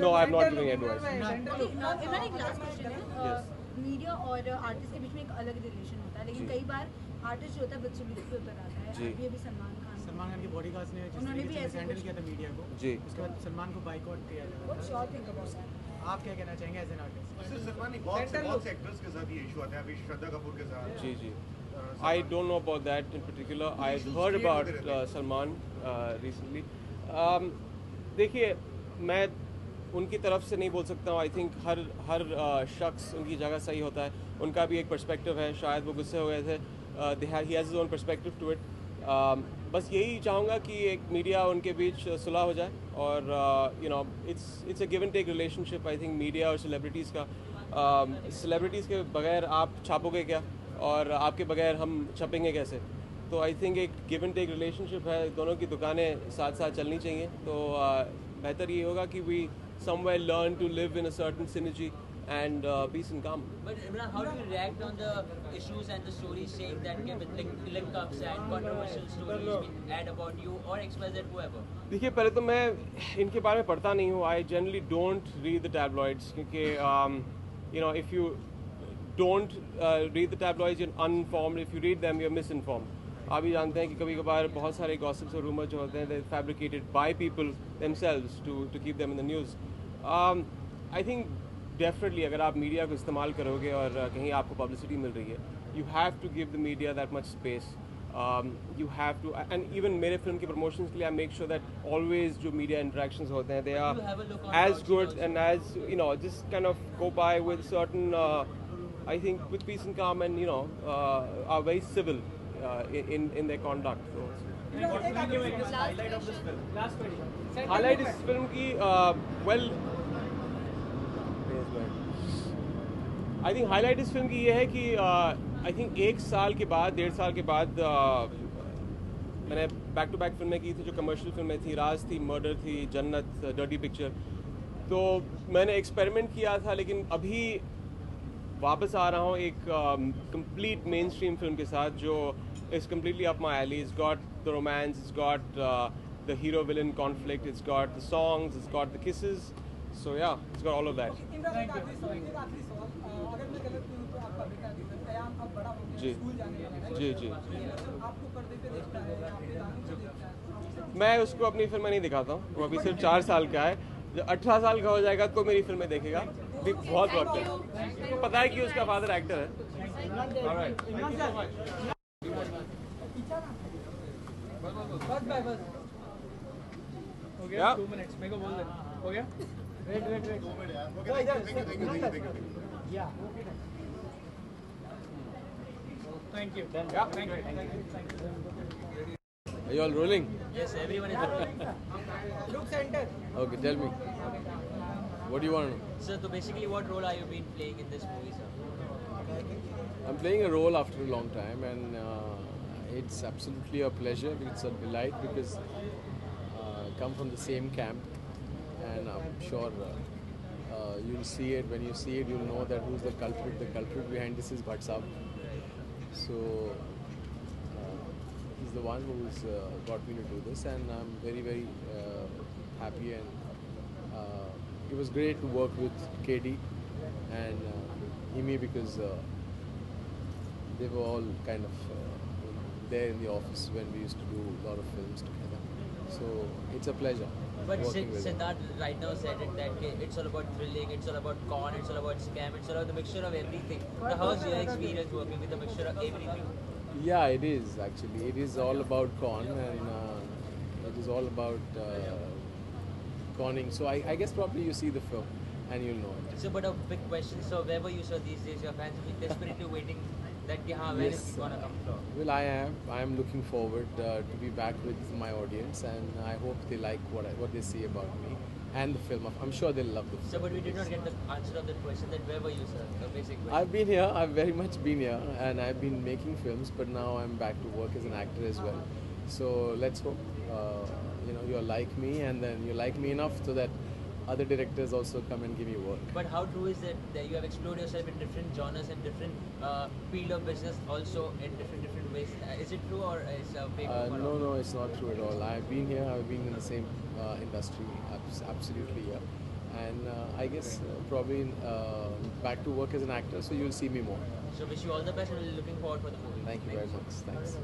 No, I'm not giving advice. Imran एक last question है Yes. Media और आर्टिस्ट के बीच में एक अलग रिलेशन होता है लेकिन जी। कई बार आर्टिस्ट जो होता है बदसलूकी पे उतर आता है जी। अभी सलमान खान के बॉडीगार्ड्स ने जिस उन्होंने भी तरीके से ऐसे हैंडल कुछ- किया था मीडिया को, जी। उसके बाद सलमान को बाइकआउट किया जा रहा What's your think about that? था। आप क्या कहना चाहेंगे as an artist? Sir Salman ने बहुत से एक्टर्स के साथ ये इशू आता है, अभी श्रद्धा कपूर के साथ। जी जी. I don't know about that in particular. I heard about Salman recently. देखिए, मैं उनकी तरफ से नहीं बोल सकता हूँ. आई थिंक हर शख्स उनकी जगह सही होता है. उनका भी एक पर्सपेक्टिव है. शायद वो गुस्से हो गए थे. he has his own perspective to it. बस यही चाहूँगा कि एक मीडिया उनके बीच सुलह हो जाए और it's a give and take relationship. I think media और सेलिब्रिटीज़ का सेलिब्रिटीज़ के बगैर आप छापोगे क्या और आपके बगैर हम छपेंगे कैसे. तो आई थिंक एक गिव एंड टेक रिलेशनशिप है. दोनों की दुकानें साथ साथ चलनी चाहिए. तो बेहतर ये होगा कि we somewhere learn to live in a certain synergy and peace and calm. But Imran, how do you react on the issues and the stories saying that with link-ups and controversial stories being aired about you or XYZ whoever? देखिए, पहले तो मैं इनके बारे में पढ़ता नहीं हूँ. I generally don't read the tabloids क्योंकि if you don't read the tabloids, you're uninformed. If you read them, you're misinformed. आप भी जानते हैं कि कभी कभार बहुत सारे गॉसिप्स और रूमर जो होते हैं they're fabricated by people themselves to keep them in the news. I think definitely अगर आप मीडिया को इस्तेमाल करोगे और कहीं आपको पब्लिसिटी मिल रही है, you have to give the media that much space. You have to, and even मेरे फिल्म के promotions के लिए I make sure that always जो media interactions होते हैं they You are have a look on as Gauchi good also. and as just kind of go by with certain I think with peace and calm and are very civil in their conduct. So, highlight of this film, last question. Highlight इस film की well I think highlight इस film की ये है कि I think 1 साल के बाद 1.5 साल के बाद मैंने बैक टू बैक फिल्में की थी जो कमर्शियल फिल्में थी. राज थी, मर्डर थी, जन्नत, डर्टी पिक्चर. तो मैंने एक्सपेरिमेंट किया था लेकिन अभी वापस आ रहा हूँ एक कंप्लीट मेन स्ट्रीम फिल्म के साथ जो is completely up my alley. It's got the romance, it's got the hero villain conflict, it's got the songs, it's got the kisses. So yeah, it's got all of that. Imran एक आखिरी सवाल, अगर मैं गलत नहीं हूं तो आपका बेटा कयाम अब बड़ा हो गया, जी. स्कूल जाने वाला है. जी, जी. मतलब आपको पर्दे पे देखता है या आपके दानों को देखता है? मैं उसको अपनी फिल्में नहीं दिखाता हूँ. वो अभी सिर्फ 4 साल का है. जब 18 साल का हो जाएगा तो मेरी फिल्में देखेगा. भी बहुत वक्त है. उसको पता है कि उसका फादर एक्टर है. Alright. इमरान सर, बस बाय बस हो गया. Yeah. 2 मिनट्स मेरे को बोल दे. हो गया. वेट या thank you. Yeah. Thank you. Are you all rolling? Yes, everyone is. Look centre. Okay, tell me. What do you want to know? So basically, what role are you been playing in this movie, sir? I'm playing a role after a long time, and it's absolutely a pleasure. It's a delight because come from the same camp, and I'm sure you'll see it. When you see it, you'll know that who's the culprit. The culprit behind this is Bhatt Saab. So he's the one who's got me to do this, and I'm very, very happy. And it was great to work with KD and Imi because they were all kind of there in the office when we used to do a lot of films together. So it's a pleasure But working with them. Siddharth right now said it that it's all about thrilling, it's all about con, it's all about scam, it's all about the mixture of everything. So how's your experience working with the mixture of everything? Yeah, it is actually. It is all about con, and it is all about conning. So I guess probably you see the film and you'll know it. So, but a big question. So, wherever you saw these days, your fans will be desperately waiting that when Yes, it's gonna come from. Well, I am. I am looking forward to be back with my audience, and I hope they like what they see about me and the film. I'm sure they'll love the film. So, but we did not get the answer of that question. That where were you, sir? The basic question. I've been here. I've very much been here, and I've been making films. But now I'm back to work as an actor as well. So let's hope you're like me, and then you like me enough so that other directors also come and give me work. But how true is it that you have explored yourself in different genres and different field of business also in different ways? Is it true or is it fake? No, it's not true at all. I've been here. I've been in the same industry, absolutely here. and I guess probably back to work as an actor. So you'll see me more. So wish you all the best and looking forward for the movie. Thank you very much. Thanks.